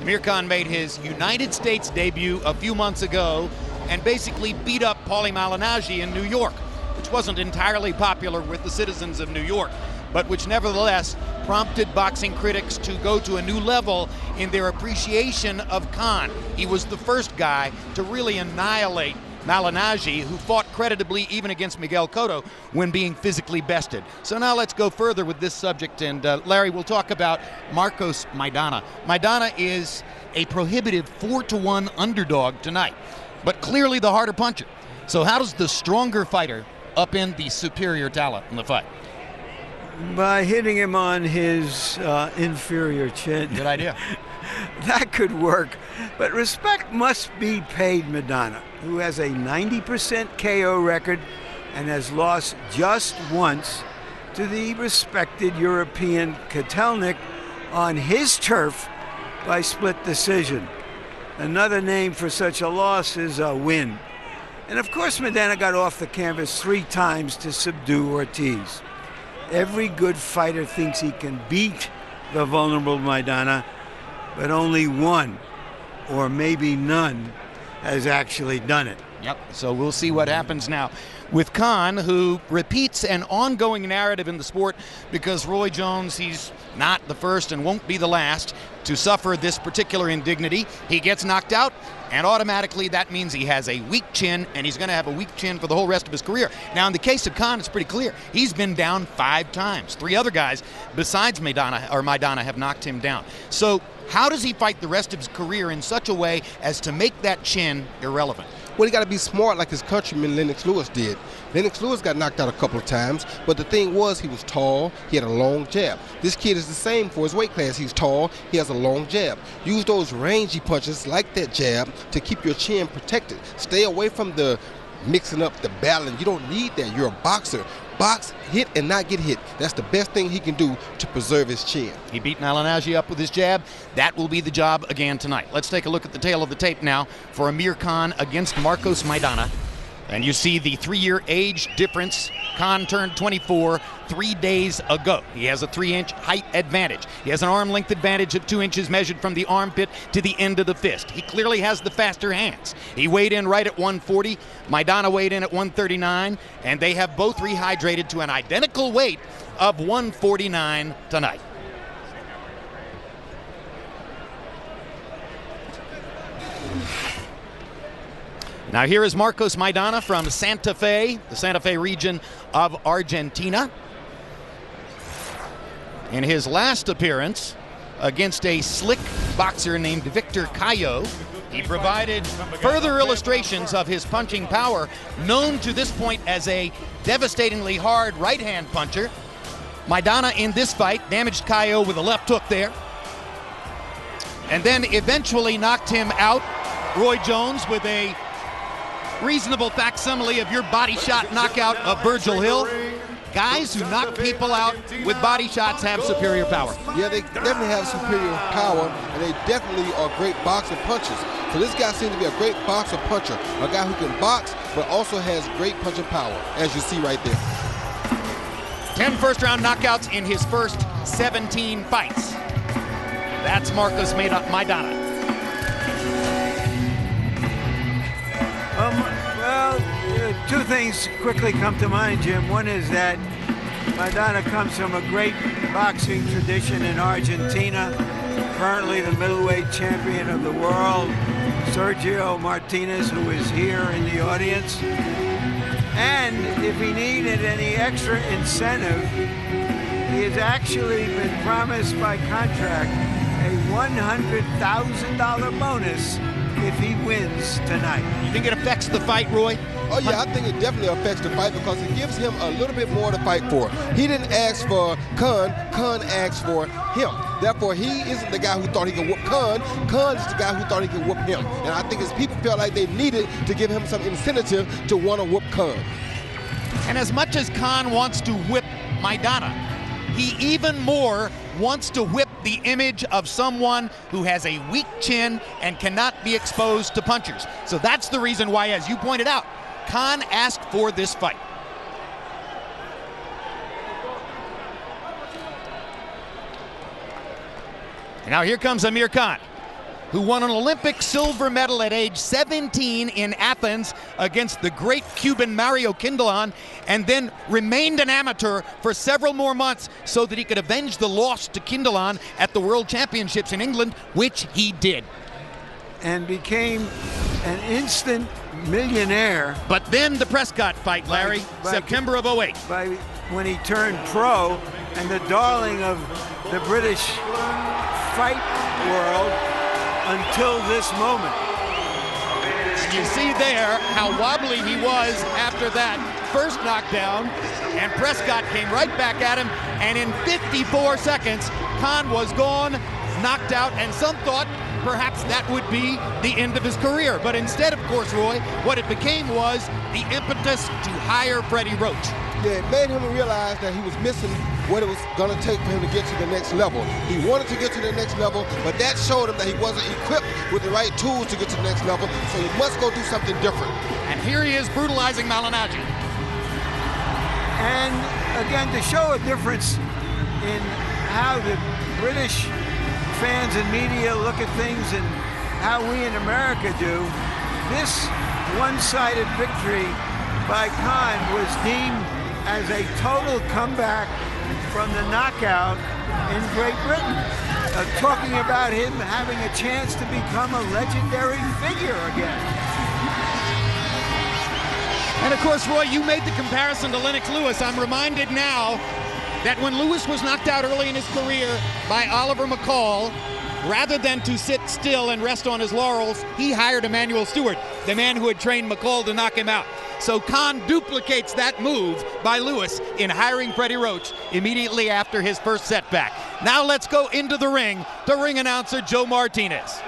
Amir Khan made his United States debut a few months ago and basically beat up Paulie Malignaggi in New York, which wasn't entirely popular with the citizens of New York, but which nevertheless prompted boxing critics to go to a new level in their appreciation of Khan. He was the first guy to really annihilate Malignaggi, who fought creditably even against Miguel Cotto when being physically bested. So now let's go further with this subject, and Larry, we'll talk about Marcos Maidana. Maidana is a prohibitive 4-1 underdog tonight, but clearly the harder puncher. So how does the stronger fighter upend the superior talent in the fight? By hitting him on his inferior chin. Good idea. That could work, but respect must be paid Maidana, who has a 90% KO record and has lost just once to the respected European Kotelnik on his turf by split decision. Another name for such a loss is a win. And of course Maidana got off the canvas 3 times to subdue Ortiz. Every good fighter thinks he can beat the vulnerable Maidana, but only one, or maybe none, has actually done it. Yep, so we'll see what happens now with Khan, who repeats an ongoing narrative in the sport because Roy Jones, he's not the first and won't be the last to suffer this particular indignity. He gets knocked out, and automatically that means he has a weak chin, and he's going to have a weak chin for the whole rest of his career. Now, in the case of Khan, it's pretty clear. He's been down 5 times. 3 other guys besides Maidana have knocked him down. So how does he fight the rest of his career in such a way as to make that chin irrelevant? Well, he got to be smart like his countryman Lennox Lewis did. Lennox Lewis got knocked out a couple of times, but the thing was he was tall, he had a long jab. This kid is the same for his weight class. He's tall, he has a long jab. Use those rangy punches like that jab to keep your chin protected. Stay away from the mixing up the balance. You don't need that. You're a boxer. Box, hit, and not get hit. That's the best thing he can do to preserve his chin. He beat Malignaggi up with his jab. That will be the job again tonight. Let's take a look at the tail of the tape now for Amir Khan against Marcos Maidana. And you see the 3-year age difference. Khan turned 24 3 days ago. He has a 3-inch height advantage. He has an arm length advantage of 2 inches measured from the armpit to the end of the fist. He clearly has the faster hands. He weighed in right at 140. Maidana weighed in at 139, and they have both rehydrated to an identical weight of 149 tonight. Now here is Marcos Maidana from Santa Fe, the Santa Fe region of Argentina. In his last appearance against a slick boxer named Victor Cayo, he provided further illustrations of his punching power, known to this point as a devastatingly hard right-hand puncher. Maidana in this fight damaged Cayo with a left hook there, and then eventually knocked him out, Roy Jones, with a reasonable facsimile of your body shot knockout of Virgil Hill. Guys who knock people out with body shots have superior power. Yeah, they definitely have superior power, and they definitely are great boxing punchers. So this guy seems to be a great boxer puncher, a guy who can box but also has great punching power, as you see right there. 10 first-round knockouts in his first 17 fights. That's Marcos Maidana. Well, 2 things quickly come to mind, Jim. One is that Maidana comes from a great boxing tradition in Argentina. Currently the middleweight champion of the world, Sergio Martinez, who is here in the audience. And if he needed any extra incentive, he has actually been promised by contract a $100,000 bonus if he wins tonight. You think it affects the fight, Roy? Oh yeah, I think it definitely affects the fight because it gives him a little bit more to fight for. He didn't ask for Khan asked for him. Therefore, he isn't the guy who thought he could whoop Khan is the guy who thought he could whoop him. And I think his people felt like they needed to give him some incentive to want to whoop Khan. And as much as Khan wants to whip Maidana, he even more wants to whip the image of someone who has a weak chin and cannot be exposed to punchers. So that's the reason why, as you pointed out, Khan asked for this fight. Now here comes Amir Khan. who won an Olympic silver medal at age 17 in Athens against the great Cuban Mario Quindelón, and then remained an amateur for several more months so that he could avenge the loss to Quindelón at the World Championships in England, which he did. And became an instant millionaire. But then the Prescott fight, Larry, September of '08. When he turned pro, and the darling of the British fight world until this moment. You see there how wobbly he was after that first knockdown, and Prescott came right back at him, and in 54 seconds, Khan was gone, knocked out, and some thought perhaps that would be the end of his career. But instead, of course, Roy, what it became was the impetus to hire Freddie Roach. Yeah, it made him realize that he was missing what it was going to take for him to get to the next level. He wanted to get to the next level, but that showed him that he wasn't equipped with the right tools to get to the next level, so he must go do something different. And here he is brutalizing Malignaggi. And again, to show a difference in how the British fans and media look at things and how we in America do, this one-sided victory by Khan was deemed as a total comeback from the knockout in Great Britain. Talking about him having a chance to become a legendary figure again. And of course, Roy, you made the comparison to Lennox Lewis. I'm reminded now that when Lewis was knocked out early in his career by Oliver McCall, rather than to sit still and rest on his laurels, he hired Emanuel Stewart, the man who had trained McCall to knock him out. So Khan duplicates that move by Lewis in hiring Freddie Roach immediately after his first setback. Now let's go into the ring to ring announcer Joe Martinez.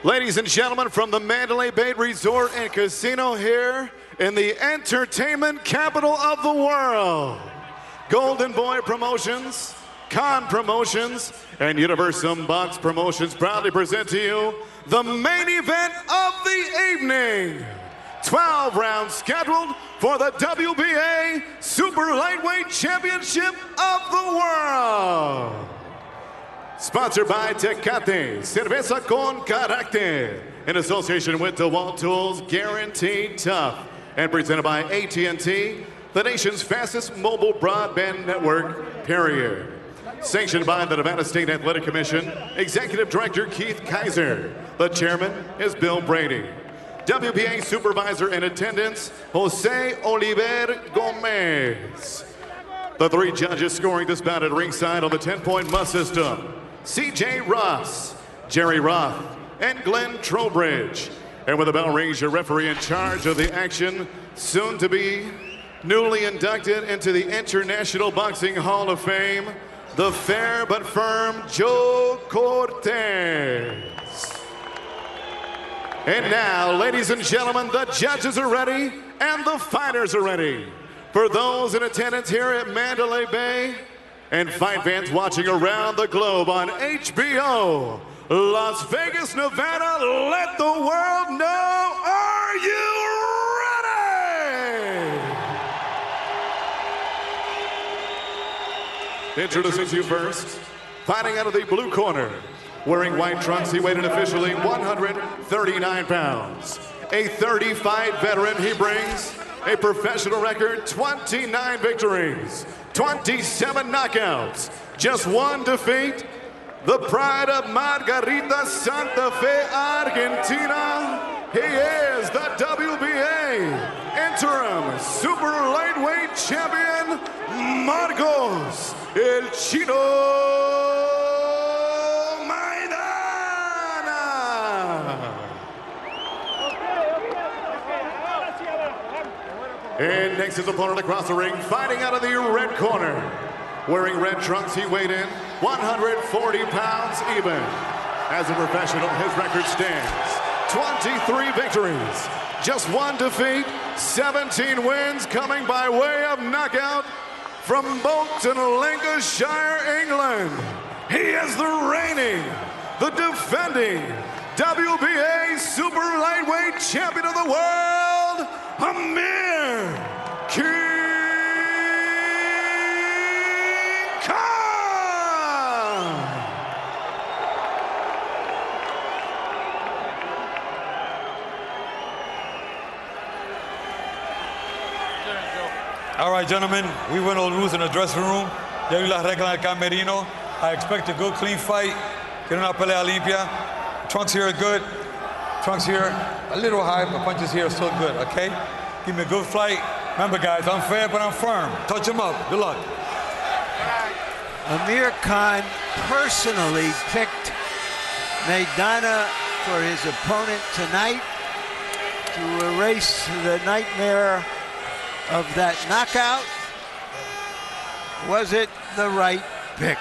Ladies and gentlemen, from the Mandalay Bay Resort and Casino here in the entertainment capital of the world, Golden Boy Promotions, Khan Promotions, and Universum Box Promotions proudly present to you the main event of the evening. 12 rounds scheduled for the WBA Super Lightweight Championship of the World. Sponsored by Tecate, Cerveza con Carácter, in association with DeWalt Tools, Guaranteed Tough, and presented by AT&T, the nation's fastest mobile broadband network, period. Sanctioned by the Nevada State Athletic Commission, Executive Director Keith Kaiser. The chairman is Bill Brady. WBA Supervisor in attendance, Jose Oliver Gomez. The three judges scoring this bout at ringside on the 10-point must system: C.J. Ross, Jerry Roth, and Glenn Trowbridge. And with the bell rings, your referee in charge of the action, soon to be newly inducted into the International Boxing Hall of Fame, the fair but firm Joe Cortez. And now, ladies and gentlemen, the judges are ready and the fighters are ready. For those in attendance here at Mandalay Bay and fight fans watching around the globe on HBO, Las Vegas, Nevada, let the world know, are you ready? Introducing to you first, fighting out of the blue corner, wearing white trunks, he weighed in officially 139 pounds. A 30-fight veteran, he brings a professional record, 29 victories, 27 knockouts, just one defeat. The pride of Margarita, Santa Fe, Argentina. He is the WBA Interim Super Lightweight Champion, Marcos El Chino Maidana. And next his opponent across the ring, fighting out of the red corner. Wearing red trunks, he weighed in 140 pounds even. As a professional, his record stands 23 victories, just one defeat, 17 wins coming by way of knockout from Bolton, Lancashire, England. He is the reigning, the defending WBA Super Lightweight Champion of the World, Amir. All right, gentlemen, we win or lose in the dressing room. Ya vi las reglas del camerino. I expect a good, clean fight. Quiero una pelea limpia. Trunks here are good. Trunks here a little high, but punches here are still good, okay? Give me a good fight. Remember, guys, I'm fair, but I'm firm. Touch him up. Good luck. Amir Khan personally picked Maidana for his opponent tonight to erase the nightmare of that knockout. Was it the right pick?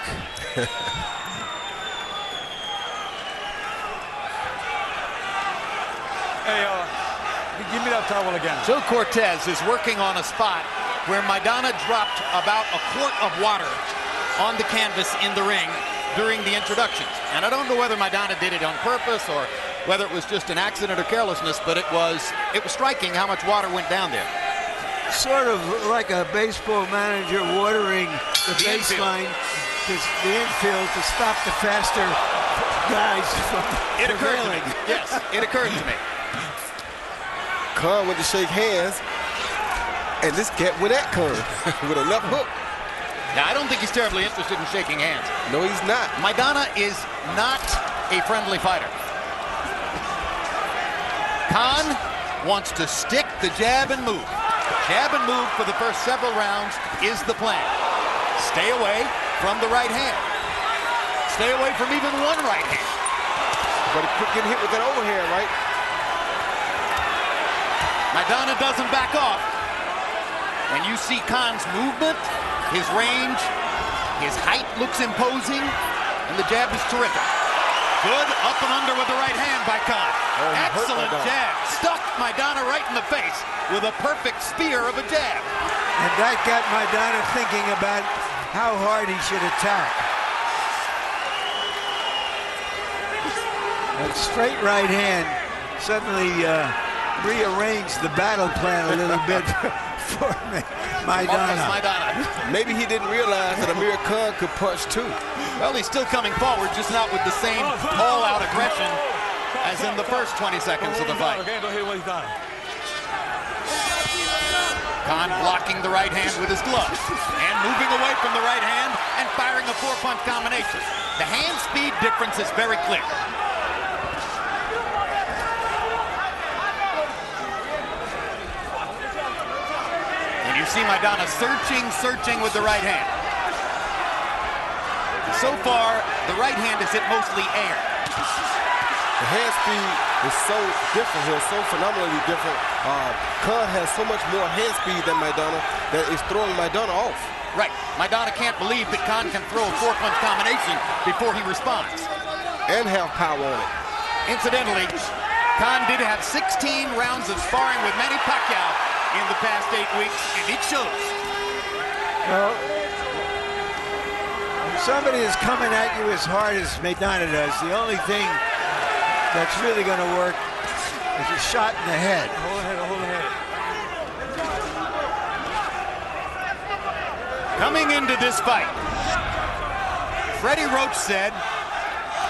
Hey, give me that towel again. Joe Cortez is working on a spot where Maidana dropped about a quart of water on the canvas in the ring during the introductions. And I don't know whether Maidana did it on purpose or whether it was just an accident or carelessness, but it was striking how much water went down there. Sort of like a baseball manager watering the baseline, the infield, to stop the faster guys from prevailing. Yes, it occurred to me. Khan went to shake hands, and this cat with that Khan with a left hook. Now, I don't think he's terribly interested in shaking hands. No, he's not. Maidana is not a friendly fighter. Khan wants to stick the jab and move. Jab and move for the first several rounds is the plan. Stay away from the right hand. Stay away from even one right hand. But he could get hit with that overhand, right? Maidana doesn't back off. And you see Khan's movement, his range, his height looks imposing, and the jab is terrific. Good up and under with the right hand by Khan. Excellent jab. Stuck Maidana right in the face with a perfect spear of a jab. And that got Maidana thinking about how hard he should attack. That straight right hand suddenly rearranged the battle plan a little bit for Maidana. Maybe he didn't realize that Amir Khan could punch too. Well, he's still coming forward, just not with the same all-out aggression as in the first 20 seconds of the fight. Khan blocking the right hand with his glove and moving away from the right hand and firing a four-punch combination. The hand speed difference is very clear. And you see Maidana searching with the right hand. So far, the right hand is hit mostly air. The hand speed is so different here, so phenomenally different. Khan has so much more hand speed than Maidana that is throwing Maidana off. Right. Maidana can't believe that Khan can throw a four-punch combination before he responds. And have power on it. Incidentally, Khan did have 16 rounds of sparring with Manny Pacquiao in the past 8 weeks, and it shows. Well, when somebody is coming at you as hard as Maidana does, the only thing that's really going to work is a shot in the head. Hold the head, hold the head. Coming into this fight, Freddie Roach said,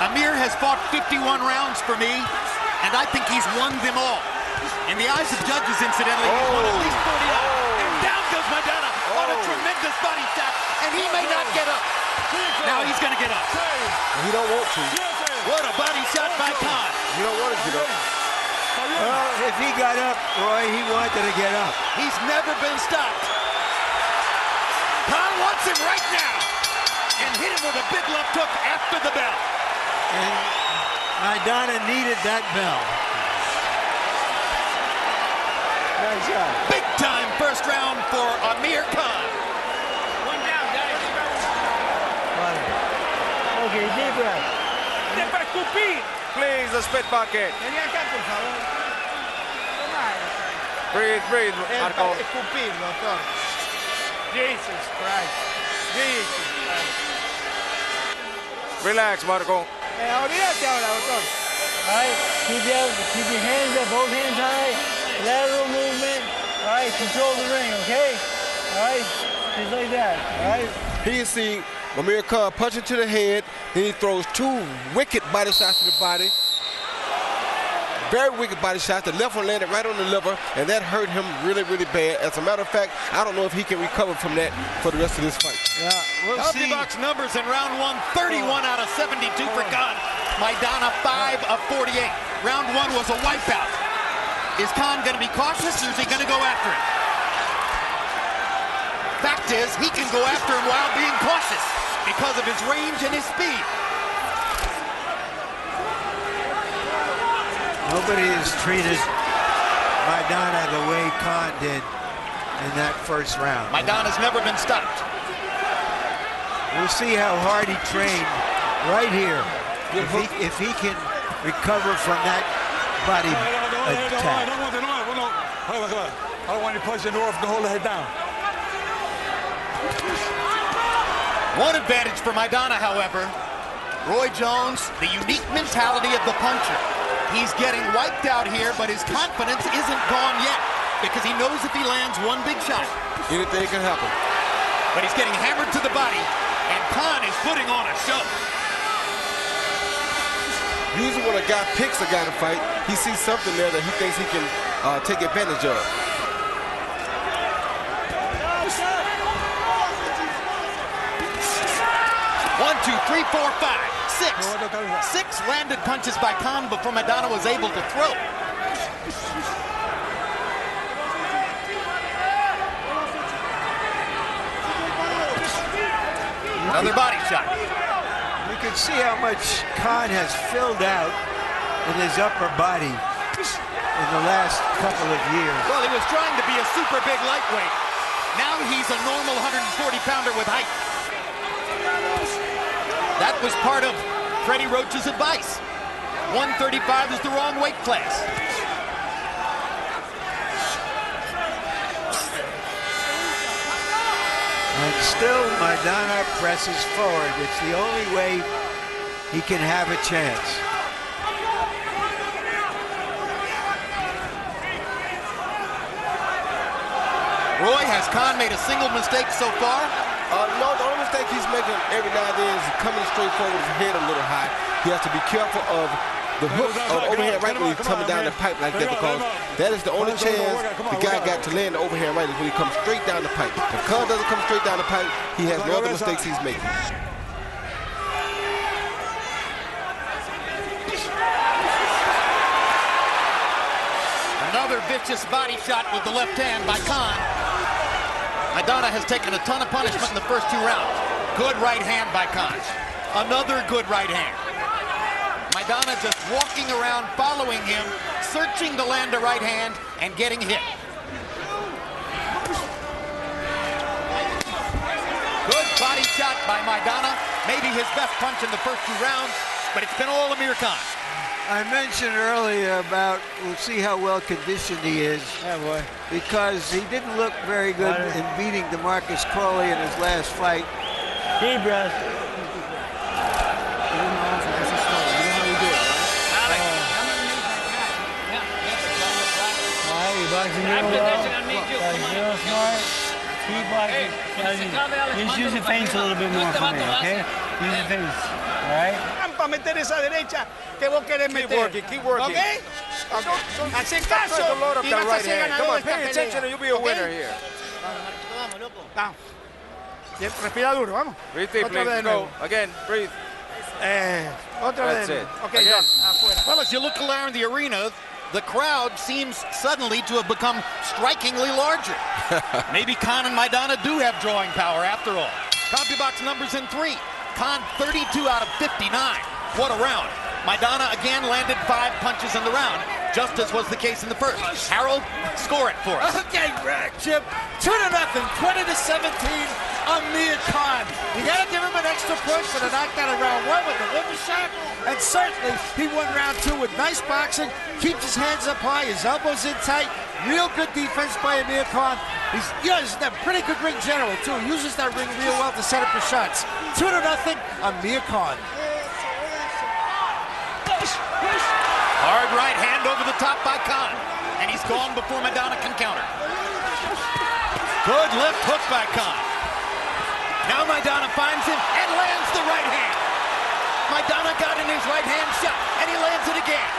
Amir has fought 51 rounds for me, and I think he's won them all. In the eyes of judges, incidentally, he's won at least 49. And down goes Maidana on a tremendous body shot, and he may not get up. Now he's going to get up. He don't want to. What a body shot by Khan. You don't want to get up. Well, if he got up, Roy, he wanted to get up. He's never been stopped. Khan wants him right now and hit him with a big left hook after the bell. And Maidana needed that bell. Nice shot. Big time first round for Amir Khan. One down, guys. Okay, deep breath. Please, the spit bucket. Breathe, breathe, Marco. Jesus Christ. Jesus Christ. Relax, Marco. Olvídate ahora, doctor. All right, keep your hands up, both hands high, lateral movement. All right, control the ring, okay? All right, just like that, all right? Here you see Amir Khan punching to the head, then he throws two wicked body shots to the body. very wicked body shots. The left one landed right on the liver, and that hurt him really, really bad. As a matter of fact, I don't know if he can recover from that for the rest of this fight. Yeah, we'll see. Box numbers in round one, 31 out of 72 for Khan. Maidana 5 of 48. Round one was a wipeout. Is Khan going to be cautious, or is he going to go after him? Fact is, he can go after him while being cautious because of his range and his speed. Nobody has treated Maidana the way Khan did in that first round. Maidana's never been stopped. We'll see how hard he trained right here. If he can recover from that body attack. I don't want you pushing off to hold the head down. One advantage for Maidana, however, Roy Jones, the unique mentality of the puncher. He's getting wiped out here, but his confidence isn't gone yet because he knows if he lands one big shot, Anything can happen. but he's getting hammered to the body, and Khan is putting on a show. Usually when a guy picks a guy to fight, he sees something there that he thinks he can take advantage of. One, two, three, four, five, six. Six landed punches by Khan before Maidana was able to throw. Another body shot. You can see how much Khan has filled out in his upper body in the last couple of years. Well, he was trying to be a super big lightweight. Now he's a normal 140-pounder with height. That was part of Freddie Roach's advice. 135 is the wrong weight class. And still, Maidana presses forward. It's the only way he can have a chance. Roy, has Khan made a single mistake so far? No, the only mistake he's making every now and then is coming straight forward with his head a little high. He has to be careful of the hook or overhand right when he's coming down the pipe like that, because that is the only chance the guy got to land the overhand right is when he comes straight down the pipe. If Khan doesn't come straight down the pipe, he has no other mistakes he's making. Another vicious body shot with the left hand by Khan. Maidana has taken a ton of punishment in the first two rounds. Good right hand by Khan. Another good right hand. Maidana just walking around, following him, searching to land a right hand and getting hit. Good body shot by Maidana. Maybe his best punch in the first two rounds, but it's been all Amir Khan. I mentioned earlier about, we'll see how well conditioned he is. Yeah, boy. Because he didn't look very good in beating DeMarcus Crowley in his last fight. Deep breath. Keep boxing. Just use your feints a little bit more for me, okay? Use your feints, all right? Para meter esa derecha que vos querés meter. Keep working. ¿Ok? Hacé caso y vas a ser Come ganador on, pay attention and you'll be a winner here. Vamos. Respira duro, vamos. Breathe deeply. Otra vez de Go. nuevo. Again, breathe. Otra vez That's de it. nuevo. Ok, Again. ya, afuera. Well, as you look around the arena, the crowd seems suddenly to have become strikingly larger. Maybe Khan and Maidana do have drawing power after all. CompuBox numbers in 3. Khan 32 out of 59. What a round. Maidana again landed 5 punches in the round, just as was the case in the first. Harold, score it for us. Okay, Chip. 2-0, 20-17. Amir Khan. You got to give him an extra push for the knockdown in round 1 with the liver shot. And certainly, he won round 2 with nice boxing. Keeps his hands up high, his elbows in tight. Real good defense by Amir Khan. He's a pretty good ring general, too. He uses that ring real well to set up his shots. 2-0, Amir Khan. Hard right hand over the top by Khan. And he's gone before Maidana can counter. Good left hook by Khan. Now Maidana finds him and lands the right hand. Maidana got in his right hand shot, and he lands it again.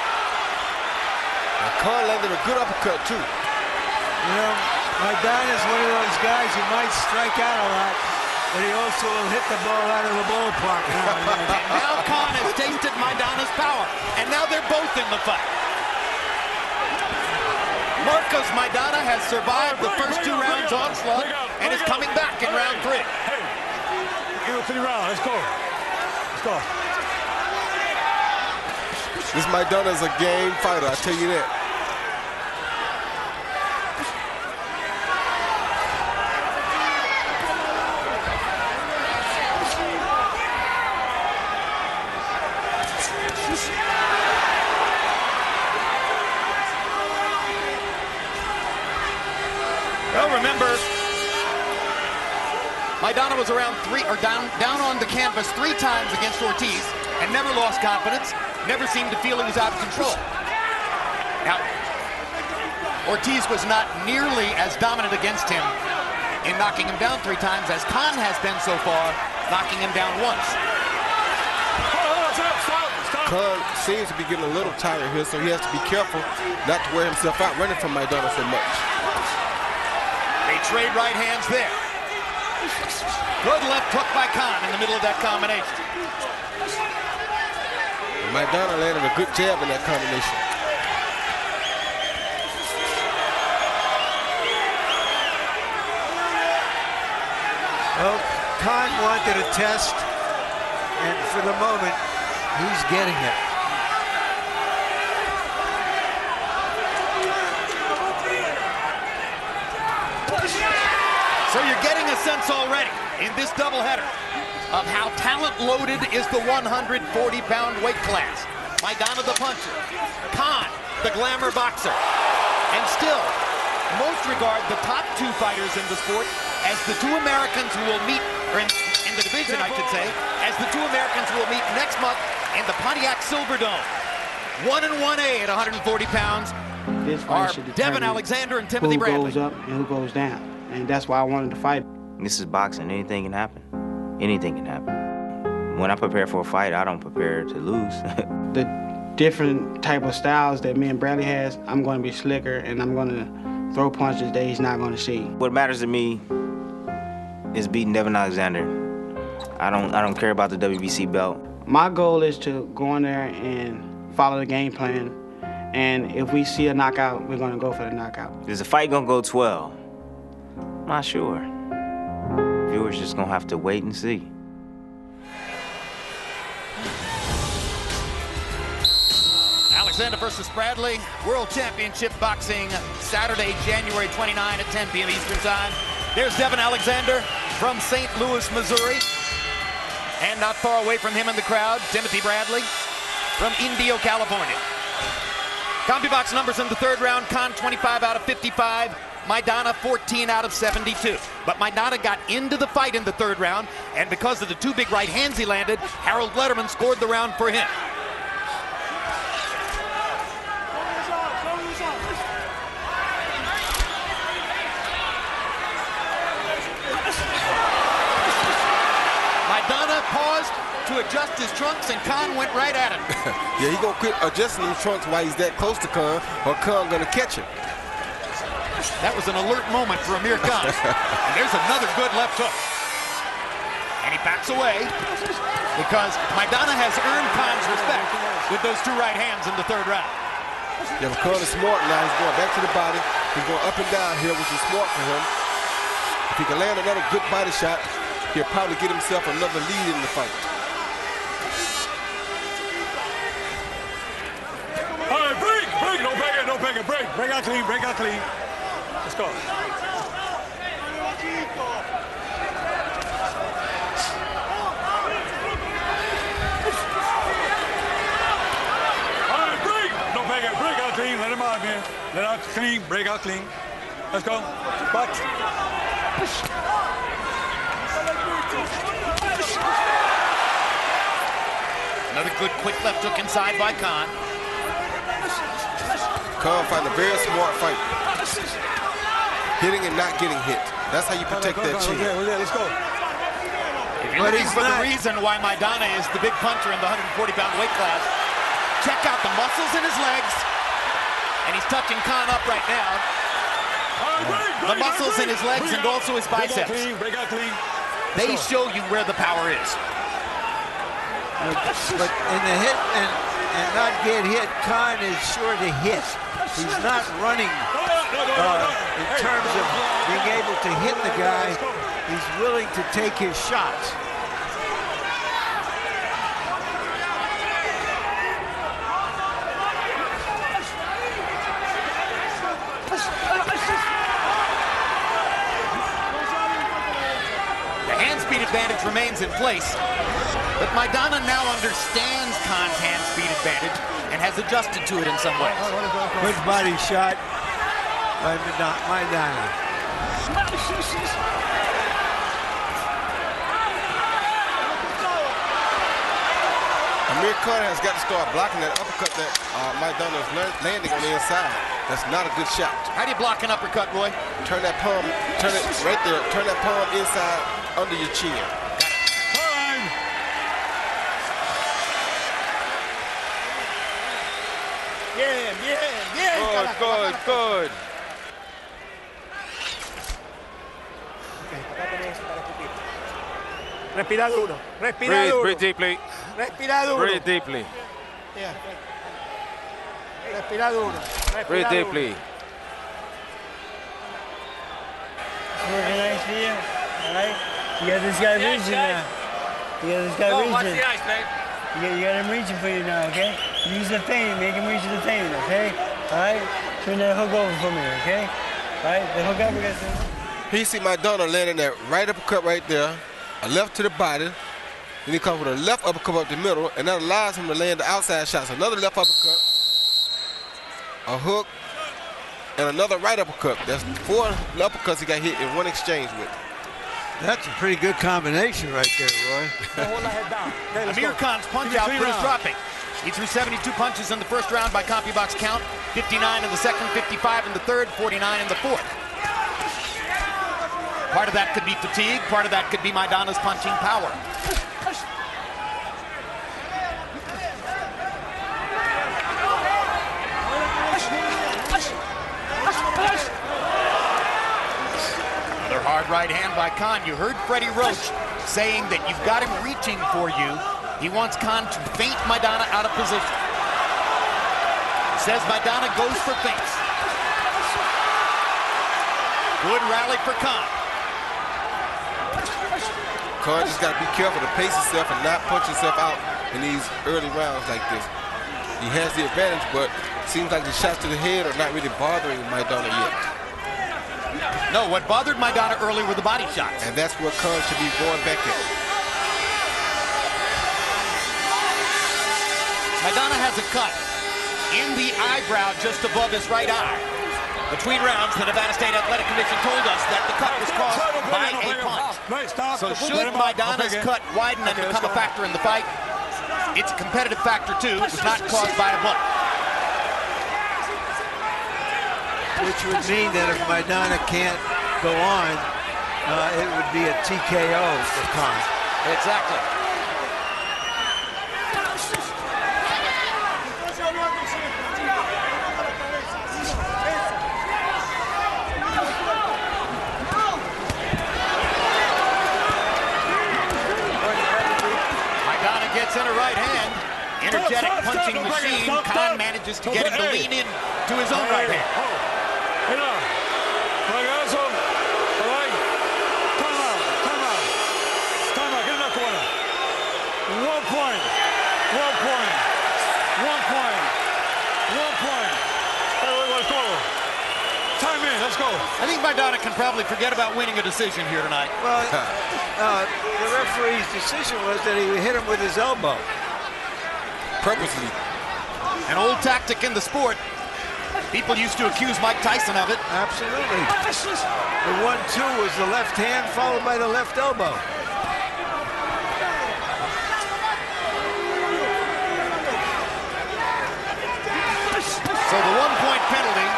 Khan landed a good uppercut, too. You know, Maidana's one of those guys who might strike out a lot, but he also will hit the ball out of the ballpark now and then. And now Khan has tasted Maidana's power, and now they're both in the fight. Marcos Maidana has survived the first 2 rounds onslaught and is coming back in round 3. Hey, give it 3 rounds. Let's go. Let's go. This Maidana is a game fighter, I tell you that. Well, remember, Maidana was around down on the canvas 3 times against Ortiz and never lost confidence, never seemed to feel he was out of control. Now, Ortiz was not nearly as dominant against him in knocking him down 3 times as Khan has been so far, knocking him down once. Khan seems to be getting a little tired here, so he has to be careful not to wear himself out running from Maidana so much. They trade right hands there. Good left hook by Khan in the middle of that combination. Maidana landed a good jab in that combination. Well, Khan wanted a test, and for the moment, he's getting it. So you're getting a sense already in this doubleheader of how talent-loaded is the 140-pound weight class. Maidana the puncher, Khan the glamour boxer, and still, most regard the top 2 fighters in the sport as the 2 Americans who will meet, or in the division I should say, as the 2 Americans who will meet next month in the Pontiac Silverdome. 1 and 1A at 140 pounds this fight are Devin Alexander and Timothy Bradley. Who goes up and who goes down. And that's why I wanted to fight. This is boxing. Anything can happen. Anything can happen. When I prepare for a fight, I don't prepare to lose. The different type of styles that me and Bradley has, I'm going to be slicker and I'm going to throw punches that he's not going to see. What matters to me is beating Devin Alexander. I don't care about the WBC belt. My goal is to go in there and follow the game plan. And if we see a knockout, we're going to go for the knockout. Is the fight going to go 12? Not sure. Viewers just gonna have to wait and see. Alexander versus Bradley, World Championship Boxing, Saturday, January 29 at 10 p.m. Eastern Time. There's Devin Alexander from St. Louis, Missouri. And not far away from him in the crowd, Timothy Bradley from Indio, California. CompuBox numbers in the 3rd round, Khan 25 out of 55. Maidana 14 out of 72. But Maidana got into the fight in the 3rd round, and because of the 2 big right hands he landed, Harold Letterman scored the round for him. Maidana paused to adjust his trunks, and Khan went right at him. Yeah, he gonna quit adjusting his trunks while he's that close to Khan, or Khan gonna catch him. That was an alert moment for Amir Khan. And there's another good left hook. And he backs away because Maidana has earned Khan's respect with those 2 right hands in the 3rd round. Yeah, but Khan is smart now. He's going back to the body. He's going up and down here, which is smart for him. If he can land another good body shot, he'll probably get himself another lead in the fight. All right, break. No bang it. Break out clean. Let's go. All right, break. No bang it. Break out clean. Let him out, man. Let out clean. Break out clean. Let's go. Back. Another good quick left hook inside by Khan. Khan fighting a very smart fight. Hitting and not getting hit. That's how you protect that chin. Let's go. If you're looking for the reason why Maidana is the big puncher in the 140-pound weight class, check out the muscles in his legs And he's touching Khan up right now. The muscles in his legs and also his biceps. They show you where the power is. But in the hit and not get hit, Khan is sure to hit. He's not running in terms of being able to hit the guy. He's willing to take his shots. The hand speed advantage remains in place, but Maidana now understands Khan's hand speed advantage and has adjusted to it in some ways. Good body shot by Maidana. Amir Khan has got to start blocking that uppercut that Maidana is landing on the inside. That's not a good shot. How do you block an uppercut, Roy? Turn that palm, turn it right there. Turn that palm inside under your chin. Good. Respira duro. Respira duro. Breathe deeply. Respira duro. Breathe deeply. Yeah. Respira duro. Breathe deeply. It's working nice for you. All right? You got this guy reaching now. You got this guy reaching. Watch the ice, babe. You got him reaching for you now, okay? Use the feint, make him reach the feint, okay? All right? Turn that hook over for me, okay? All right? The hook up against him. He see Maidana landing that right uppercut right there, a left to the body, then he comes with a left uppercut up the middle, and that allows him to land the outside shots. Another left uppercut, a hook, and another right uppercut. That's 4 uppercuts he got hit in one exchange with. That's a pretty good combination right there, Roy. Amir Khan's punch output is dropping. He threw 72 punches in the first round by CompuBox count, 59 in the second, 55 in the third, 49 in the fourth. Part of that could be fatigue, part of that could be Maidana's punching power. Another hard right hand by Khan. You heard Freddie Roach saying that you've got him reaching for you. He wants Khan to feint Maidana out of position. He says Maidana goes for feints. Good rally for Khan. Khan just got to be careful to pace himself and not punch himself out in these early rounds like this. He has the advantage, but it seems like the shots to the head are not really bothering Maidana yet. No, what bothered Maidana early were the body shots. And that's where Khan should be going back at. Maidana has a cut in the eyebrow just above his right eye. Between rounds, the Nevada State Athletic Commission told us that the cut was caused by a punch. So should Maidana's cut widen and become a factor in the fight, it's a competitive factor too. It was not caused by a bump. Which would mean that if Maidana can't go on, it would be a TKO for Khan. Exactly. Maidana gets in a right hand. Energetic punching machine. Khan manages to get him to lean in to his own right hand. Let's go. I think Maidana can probably forget about winning a decision here tonight. Well, the referee's decision was that he hit him with his elbow. Purposely. An old tactic in the sport. People used to accuse Mike Tyson of it. Absolutely. The 1-2 was the left hand followed by the left elbow. So the 1-point penalty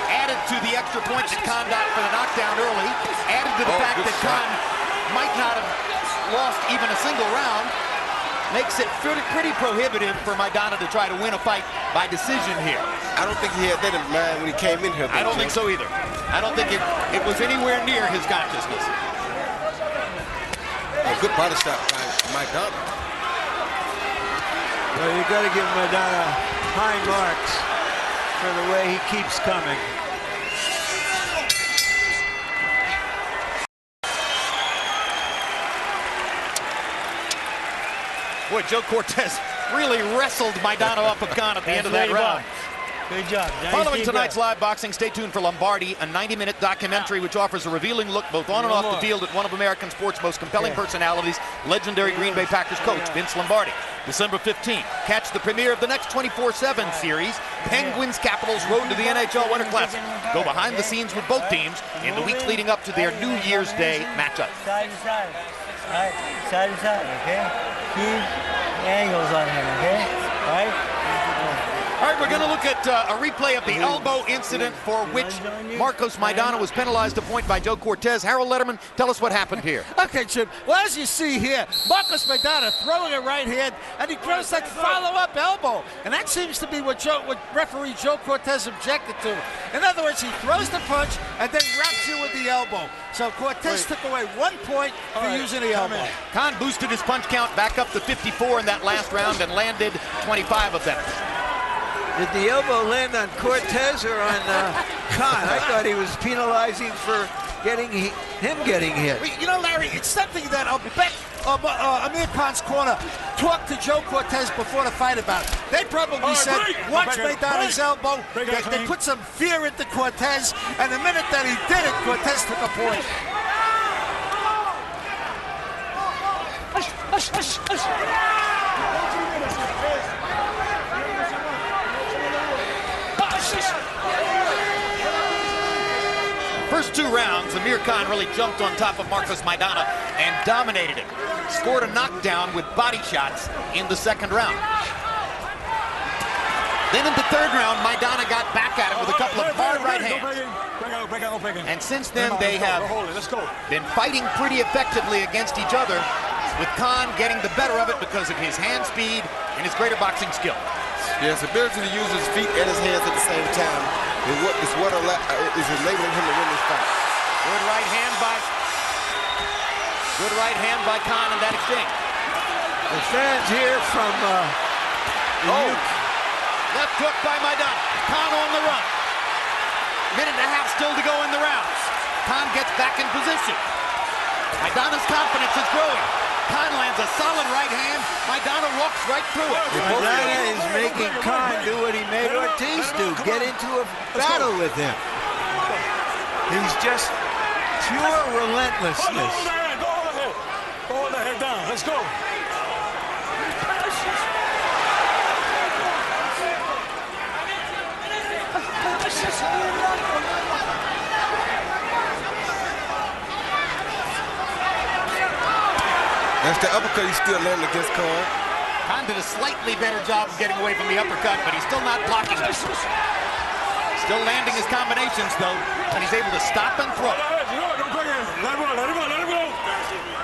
added to the extra point that Khan got for the knockdown early, added to the fact that Khan might not have lost even a single round. makes it pretty prohibitive for Maidana to try to win a fight by decision here. I don't think he had that in mind when he came in here. I don't think so either. I don't think it was anywhere near his consciousness. A good body shot by Maidana. Well, you got to give Maidana high marks for the way he keeps coming. Boy, Joe Cortez really wrestled Maidana off of Khan at the end of that round. Good job. Following tonight's live boxing, stay tuned for Lombardi, a 90-minute documentary which offers a revealing look both on and off the field at one of American sports' most compelling personalities, legendary Green Bay Packers coach Vince Lombardi. December 15th, catch the premiere of the next 24/7 series, Penguins Capitals Road to the NHL Winter Classic. Go behind the scenes with both teams in the weeks leading up to their New Year's Day matchup. Side to side. All right, side to side, okay? Keep angles on him, okay? All right? All right, we're going to look at a replay of the elbow incident for which Marcos Maidana was penalized a point by Joe Cortez. Harold Letterman, tell us what happened here. Okay, Chip. Well, as you see here, Marcos Maidana throwing a right hand, and he throws that follow-up elbow. And that seems to be what referee Joe Cortez objected to. In other words, he throws the punch and then wraps you with the elbow. So Cortez took away 1 point for using the elbow. Khan boosted his punch count back up to 54 in that last round and landed 25 of them. Did the elbow land on Cortez or on Khan? I thought he was penalizing for him getting hit. You know, Larry, it's something that I'll bet Amir Khan's corner talked to Joe Cortez before the fight about it. They probably said, watch Maidana's elbow. They put some fear into Cortez, and the minute that he did it, Cortez took a point. First 2 rounds, Amir Khan really jumped on top of Marcos Maidana and dominated him. Scored a knockdown with body shots in the second round. Then in the third round, Maidana got back at him with a couple of hard right hands. And since then, they have been fighting pretty effectively against each other, with Khan getting the better of it because of his hand speed and his greater boxing skill. Yes, ability to use his feet and his hands at the same time is what is enabling him to win this fight. Good right hand by Khan in that exchange. The fans here from left hook by Maidana. Khan on the run. Minute and a half still to go in the rounds. Khan gets back in position. Maidana's confidence is growing. Khan lands a solid right hand. Maidana walks right through it. Maidana is making Khan do what he made Ortiz do, get into a battle with him. He's just pure relentlessness. Hold the head down. Let's go. That's the uppercut he's still landing against Khan. Khan did a slightly better job of getting away from the uppercut, but he's still not blocking it. Still landing his combinations, though, and he's able to stop and throw. Let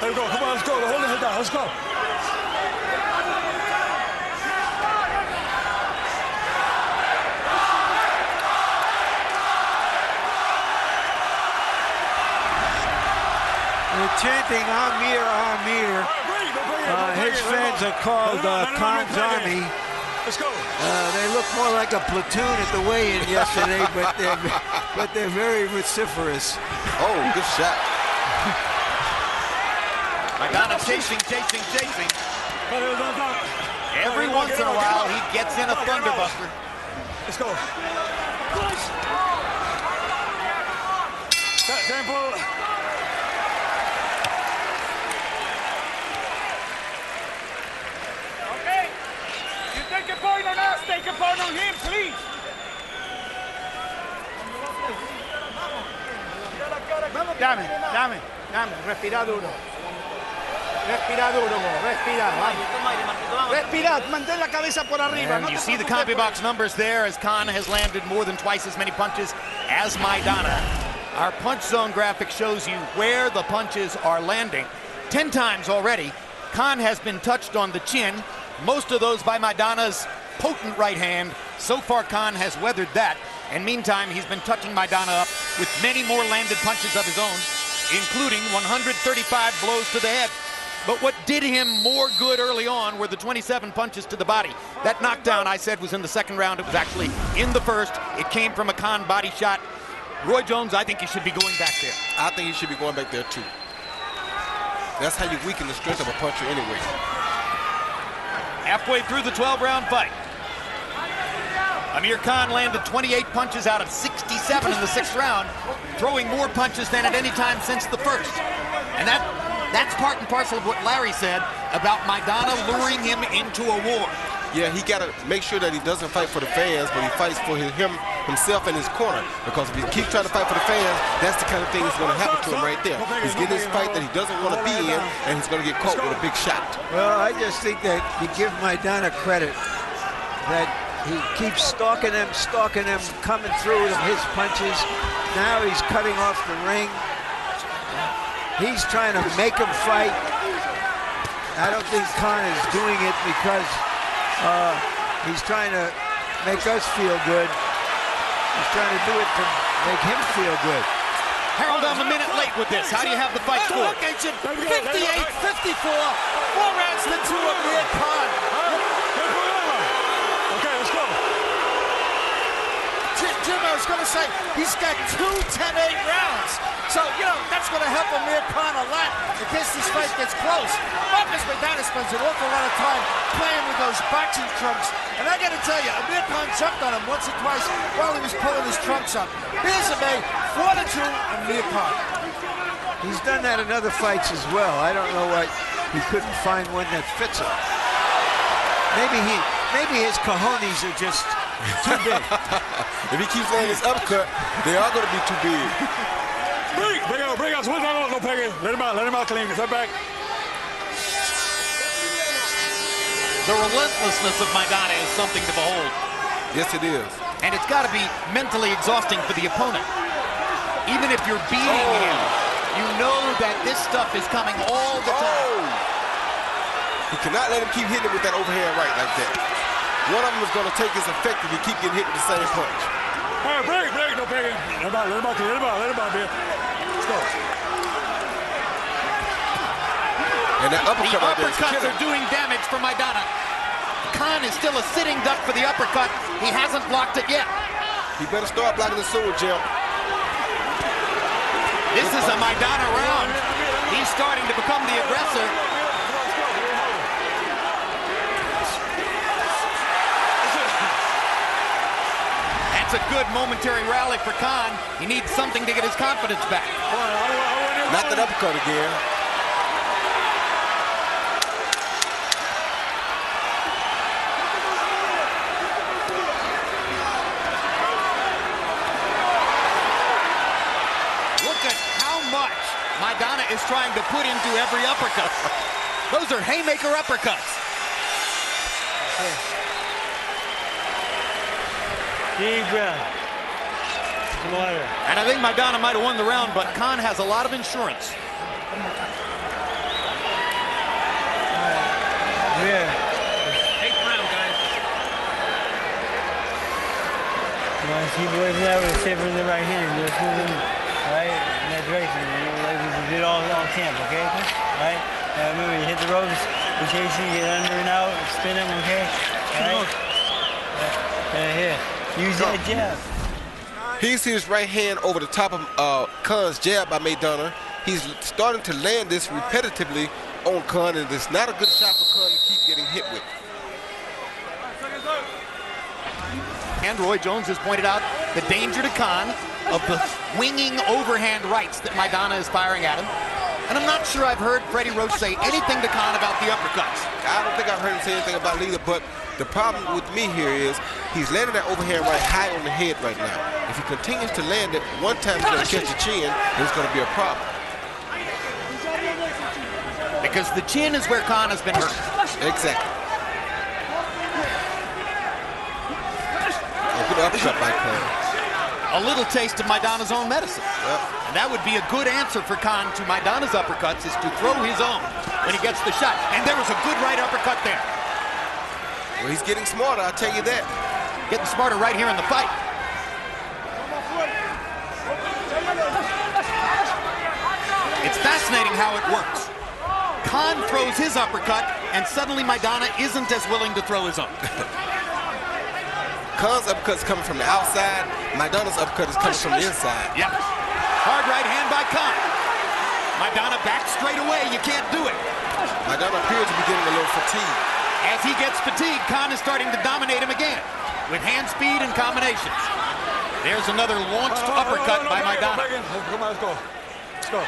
him go. Come on, let's go. Hold the head down. Let's go. They're chanting Amir, Amir. His fans are called Khan's Army. Let's go. They look more like a platoon at the weigh-in yesterday, but they're very vociferous. Oh, good shot. Maidana chasing. Every once in a while, he gets in a thunderbuster. Let's go. Tempo. Take a point on us, take a point on him, please. Dame. Respira duro. Respira duro, respira. Respira, mantén la cabeza por arriba. And you see the CompuBox numbers there as Khan has landed more than twice as many punches as Maidana. Our punch zone graphic shows you where the punches are landing. 10 times already, Khan has been touched on the chin, most of those by Maidana's potent right hand. So far, Khan has weathered that. And meantime, he's been touching Maidana up with many more landed punches of his own, including 135 blows to the head. But what did him more good early on were the 27 punches to the body. That knockdown, I said, was in the second round. It was actually in the first. It came from a Khan body shot. Roy Jones, I think he should be going back there. I think he should be going back there, too. That's how you weaken the strength of a puncher anyway. Halfway through the 12-round fight, Amir Khan landed 28 punches out of 67 in the 6th round, throwing more punches than at any time since the first. And that's part and parcel of what Larry said about Maidana luring him into a war. Yeah, he got to make sure that he doesn't fight for the fans, but he fights for himself and his corner. Because if he keeps trying to fight for the fans, that's the kind of thing that's going to happen to him right there. He's getting this fight that he doesn't want to be in, and he's going to get caught with a big shot. Well, I just think that you give Maidana credit that he keeps stalking him, coming through with his punches. Now he's cutting off the ring. He's trying to make him fight. I don't think Khan is doing it because he's trying to make us feel good. He's trying to do it to make him feel good. Harold, I'm a minute late with this. How do you have the fight scored? 58-54, 4 rounds to 2 of Amir Khan. Okay, let's go. Jim, I was going to say, he's got 2 10-8 rounds. So, you know, that's going to help Amir Khan a lot in case this fight gets close. Marcus Maidana spends an awful lot of time playing with those boxing trunks. And I got to tell you, Amir Khan jumped on him once or twice while he was pulling his trunks up. Here's Amir, 4-2, Amir Khan. He's done that in other fights as well. I don't know why he couldn't find one that fits him. Maybe his cojones are just too big. If he keeps landing his uppercut, they are going to be too big. Bring out. No pegging. Let him out clean. Step back. The relentlessness of Maidana is something to behold. Yes, it is. And it's got to be mentally exhausting for the opponent. Even if you're beating him, you know that this stuff is coming all the time. He cannot let him keep hitting it with that overhand right like that. One of them is going to take his effect if he keep getting hit with the same punch. All right, break, no pegging. Let him out, man. Let's go. And that uppercut the right there is uppercuts are doing damage for Maidana. Khan is still a sitting duck for the uppercut. He hasn't blocked it yet. He better start blocking the sword, Jim. This is a Maidana round. He's starting to become the aggressor. That's a good momentary rally for Khan. He needs something to get his confidence back. Not that uppercut again. Maidana is trying to put into every uppercut. Those are haymaker uppercuts. Deep breath. Some water. And I think Maidana might have won the round, but Khan has a lot of insurance. Yeah. 8th round, guys. You want to keep away from that with a safer in the right hand. Just moving right in that direction. Like we did all camp, okay? All right? Remember, you hit the ropes, you chase you, get under and out, spin them, okay? All right? Here. Use that jab. He sees his right hand over the top of Khan's jab by Maidana. He's starting to land this repetitively on Khan, and it's not a good shot for Khan to keep getting hit with. And Roy Jones has pointed out the danger to Khan of the winging overhand rights that Maidana is firing at him. And I'm not sure I've heard Freddie Roach say anything to Khan about the uppercuts. I don't think I've heard him say anything about it either, but the problem with me here is he's landing that overhand right high on the head right now. If he continues to land it, one time he's going to catch the chin, and it's going to be a problem. Because the chin is where Khan has been hurt. Exactly. A good uppercut by Khan. A little taste of Maidana's own medicine. Yep. And that would be a good answer for Khan to Maidana's uppercuts, is to throw his own when he gets the shot. And there was a good right uppercut there. Well, he's getting smarter, I'll tell you that. Getting smarter right here in the fight. It's fascinating how it works. Khan throws his uppercut, and suddenly Maidana isn't as willing to throw his own. Khan's uppercut is coming from the outside. Maidana's uppercut is coming from the inside. Yep. Hard right hand by Khan. Maidana back straight away. You can't do it. Maidana appears to be getting a little fatigued. As he gets fatigued, Khan is starting to dominate him again with hand speed and combinations. There's another launched uppercut by Maidana. Come on, let's go. Let's go.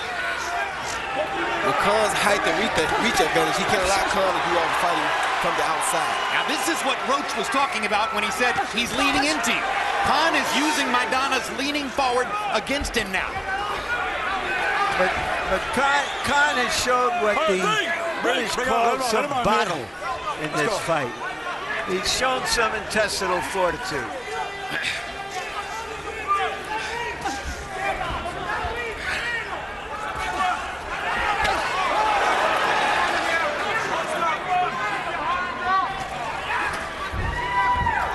With Khan's height and reach advantage, he can't allow Khan to do all the fighting from the outside. Now this is what Roach was talking about when he said he's leaning into you. Khan is using Maidana's leaning forward against him now. But Khan has showed what the British call some battle in this fight. He's shown some intestinal fortitude.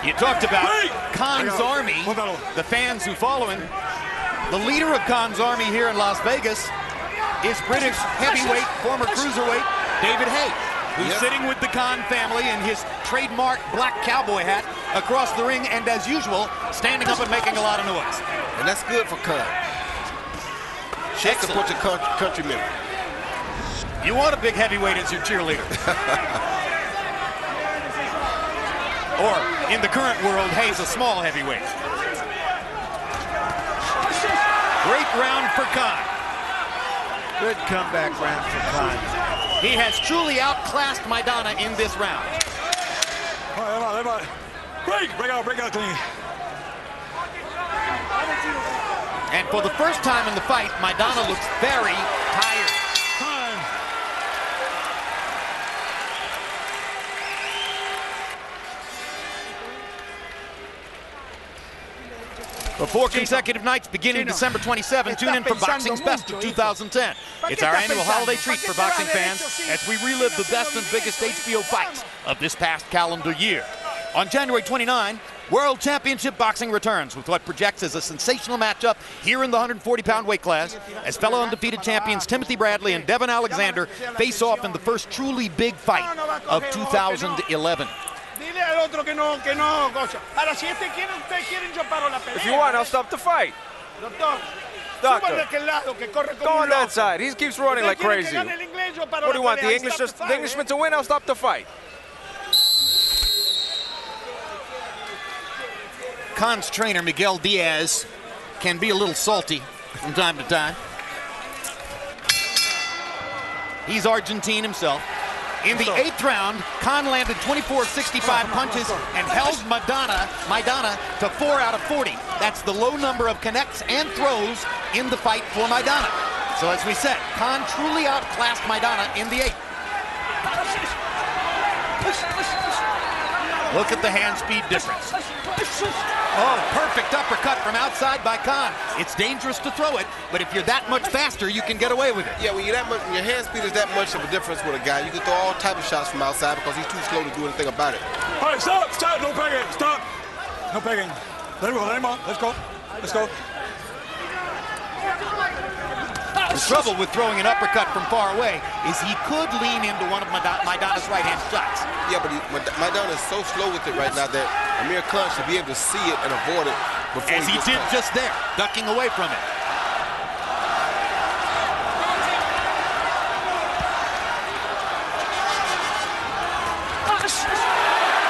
You talked about Khan's army, the fans who follow him. The leader of Khan's army here in Las Vegas is British heavyweight, former cruiserweight, David Haye, who's sitting with the Khan family in his trademark black cowboy hat across the ring, and as usual, standing up and making a lot of noise. And that's good for Khan. Should support your countrymen. You want a big heavyweight as your cheerleader. Or, in the current world, Haye's a small heavyweight. Great round for Khan. Good comeback round for Khan. He has truly outclassed Maidana in this round. Break out clean. And for the first time in the fight, Maidana looks very tired. For 4 consecutive nights beginning December 27, tune in for Boxing's Best of 2010. It's our annual holiday treat for boxing fans as we relive the best and biggest HBO fights of this past calendar year. On January 29, World Championship Boxing returns with what projects as a sensational matchup here in the 140-pound weight class as fellow undefeated champions Timothy Bradley and Devin Alexander face off in the first truly big fight of 2011. If you want, I'll stop the fight. Doctor, go on that side. He keeps running like crazy. What do you want, the Englishman to win? I'll stop the fight. Khan's trainer, Miguel Diaz, can be a little salty from time to time. He's Argentine himself. In the 8th round, Khan landed 24 of 65 punches and held Maidana to 4 out of 40. That's the low number of connects and throws in the fight for Maidana. So as we said, Khan truly outclassed Maidana in the 8th. Look at the hand speed difference. Oh, perfect uppercut from outside by Khan. It's dangerous to throw it, but if you're that much faster, you can get away with it. Yeah, when you're that much, when your hand speed is that much of a difference with a guy, you can throw all type of shots from outside because he's too slow to do anything about it. All right, stop, no pegging, stop. No pegging. Let him on, let's go. The trouble with throwing an uppercut from far away is he could lean into one of Maidana's right-hand shots. Yeah, but Maidana is so slow with it right now that Amir Khan should be able to see it and avoid it before he did just there, ducking away from it.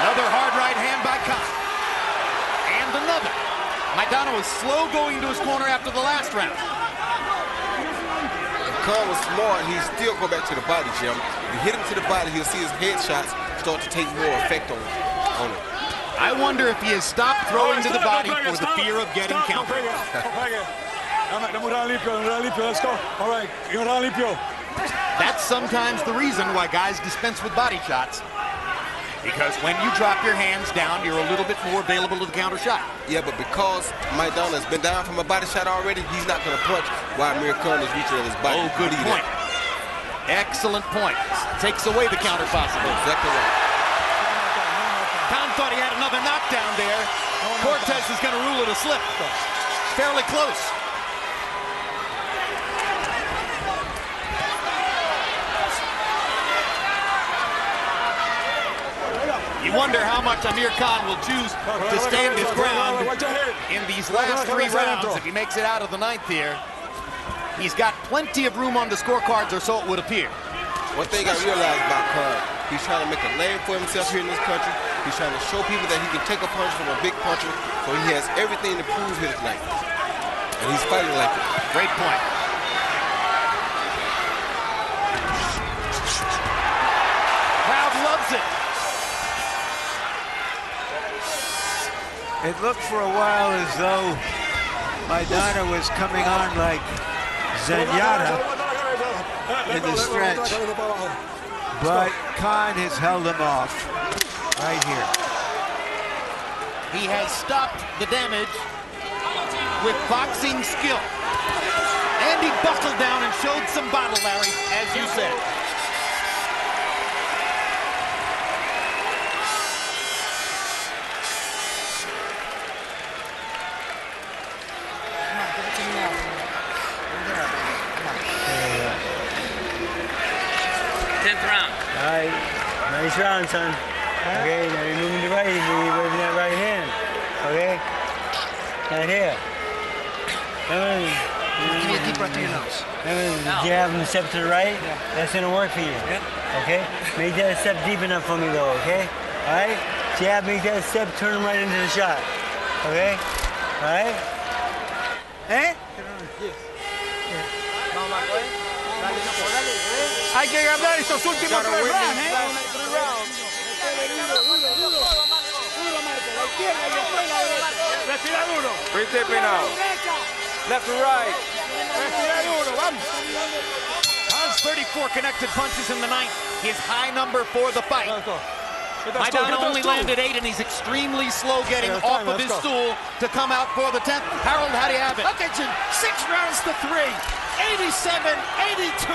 Another hard right hand by Khan. And another. Maidana was slow going to his corner after the last round. Khan was smart, he'd still go back to the body, Jim. If you hit him to the body, he'll see his headshots start to take more effect on it. I wonder if he has stopped throwing to the body for the fear of getting countered. Let's go. All right, that's sometimes the reason why guys dispense with body shots. Because when you drop your hands down, you're a little bit more available to the counter shot. Yeah, but because Maidana's been down from a body shot already, he's not going to punch while Amir Khan is reaching at his body. Oh, good point. Excellent point. Takes away the counter possibility. Exactly right. Khan thought he had another knockdown there. Cortez is going to rule it a slip. Fairly close. You wonder how much Amir Khan will choose to stand his ground in these last 3 rounds if he makes it out of the 9th here. He's got plenty of room on the scorecards, or so it would appear. One thing I realized about Khan, he's trying to make a name for himself here in this country. He's trying to show people that he can take a punch from a big puncher, so he has everything to prove here tonight. And he's fighting like it. Great point. Crowd loves it. It looked for a while as though Maidana was coming on like Zenyatta in the stretch, but Khan has held him off right here. He has stopped the damage with boxing skill. And he buckled down and showed some bottle, Larry, as you said. All right, nice round, son. Okay, now you're moving to right, you're moving that right hand. Okay? Right here. Give me a deep breath through your nose. Jab and step to the right, that's gonna work for you. Okay? Make that step deep enough for me though, okay? All right? Jab, make that step, turn him right into the shot. Okay? All right? Eh? Hay que ganar estos últimos 3 rounds, ¿eh? Respira duro. Breathe deeply now. Left to right. Respira duro, vamos. Khan's 34 connected punches in the 9th. His high number for the fight. Maidana only landed 8, and he's extremely slow getting off of his stool to come out for the 10th. Harold, how do you have it? Look at you, 6 rounds to 3. 87-82,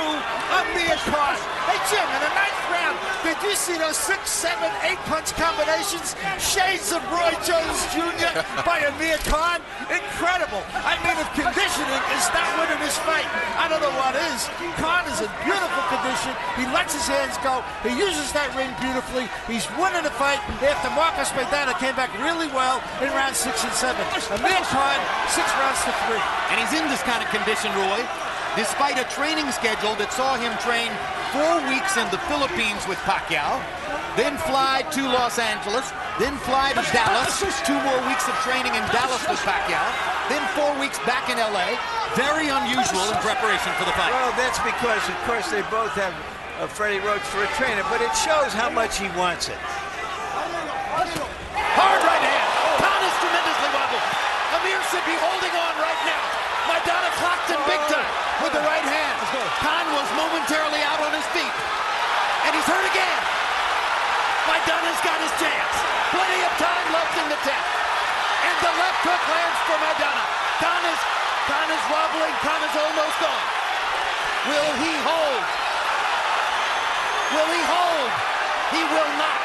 Amir Khan. Hey, Jim, in the 9th round, did you see those 6, 7, 8 punch combinations? Shades of Roy Jones Jr. by Amir Khan. Incredible. I mean, if conditioning is not winning this fight, I don't know what is. Khan is in beautiful condition. He lets his hands go. He uses that ring beautifully. He's winning the fight after Marcos Maidana came back really well in rounds 6 and 7. Amir Khan, 6 rounds to 3. And he's in this kind of condition, Roy, despite a training schedule that saw him train 4 weeks in the Philippines with Pacquiao, then fly to Los Angeles, then fly to Dallas, 2 more weeks of training in Dallas with Pacquiao, then 4 weeks back in LA. Very unusual in preparation for the fight. Well, that's because, of course, they both have Freddie Roach for a trainer, but it shows how much he wants it. Hard right hand. Khan is tremendously wobbled. Amir should be holding on right now. Maidana clocked him big time with the right hand. Khan was momentarily out on his feet. And he's hurt again. Maidana's got his chance. Plenty of time left in the 10th. And the left hook lands for Maidana. Khan is wobbling. Khan is almost gone. Will he hold? Will he hold? He will not.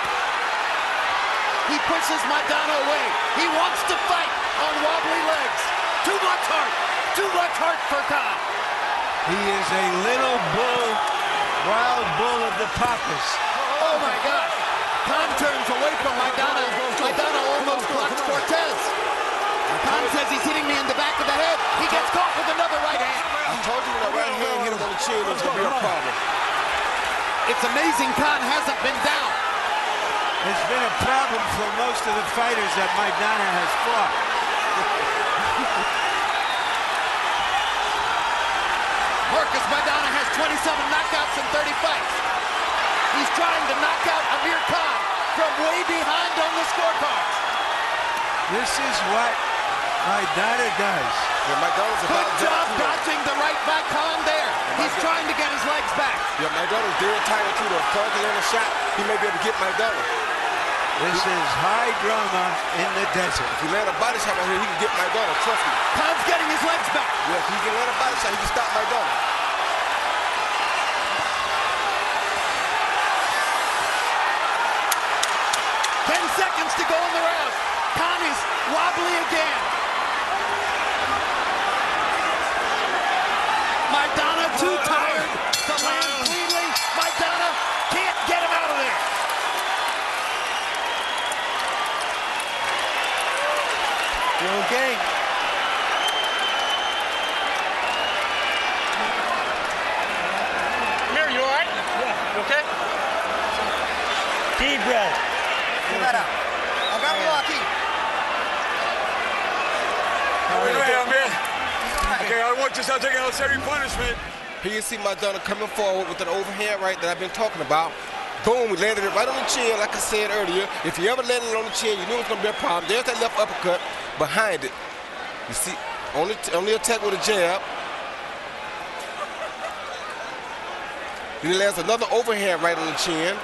He pushes Maidana away. He wants to fight on wobbly legs. Too much heart. Too much heart for Khan. He is a little bull, wild bull of the Pampas. Oh my gosh. Khan turns away from Maidana. Maidana almost blocks Cortez. Khan says he's hitting me in the back of the head. He gets caught with another right hand. I told you that right hand hit him on the chin was going to be a problem. It's amazing Khan hasn't been down. It's been a problem for most of the fighters that Maidana has fought. Marcos Maidana has 27 knockouts in 30 fights. He's trying to knock out Amir Khan from way behind on the scorecards. This is what Maidana does. Yeah, Maidana's Good job dodging the right back Khan there. He's trying to get his legs back. Yeah, Maidana's very tired too. If Khan can land a shot, he may be able to get Maidana. This is high drama in the desert. If he land a body shot right here, he can get Maidana, trust me. Khan's getting his legs back. Yeah, if he can land a body shot, he can stop Maidana. 10 seconds to go in the round. Khan is wobbly again. Maidana too tired to land cleanly. Maidana can't get him out of there. You okay? Amir, you all right? Yeah. You okay? Deep breath. Hey, Amir. Okay, I want you to start taking out every punishment. Here you see Maidana coming forward with an overhand right that I've been talking about. Boom, we landed it right on the chin, like I said earlier. If you ever landed it on the chin, you knew it was going to be a problem. There's that left uppercut behind it. You see, only attack with a jab. Then he lands another overhand right on the chin,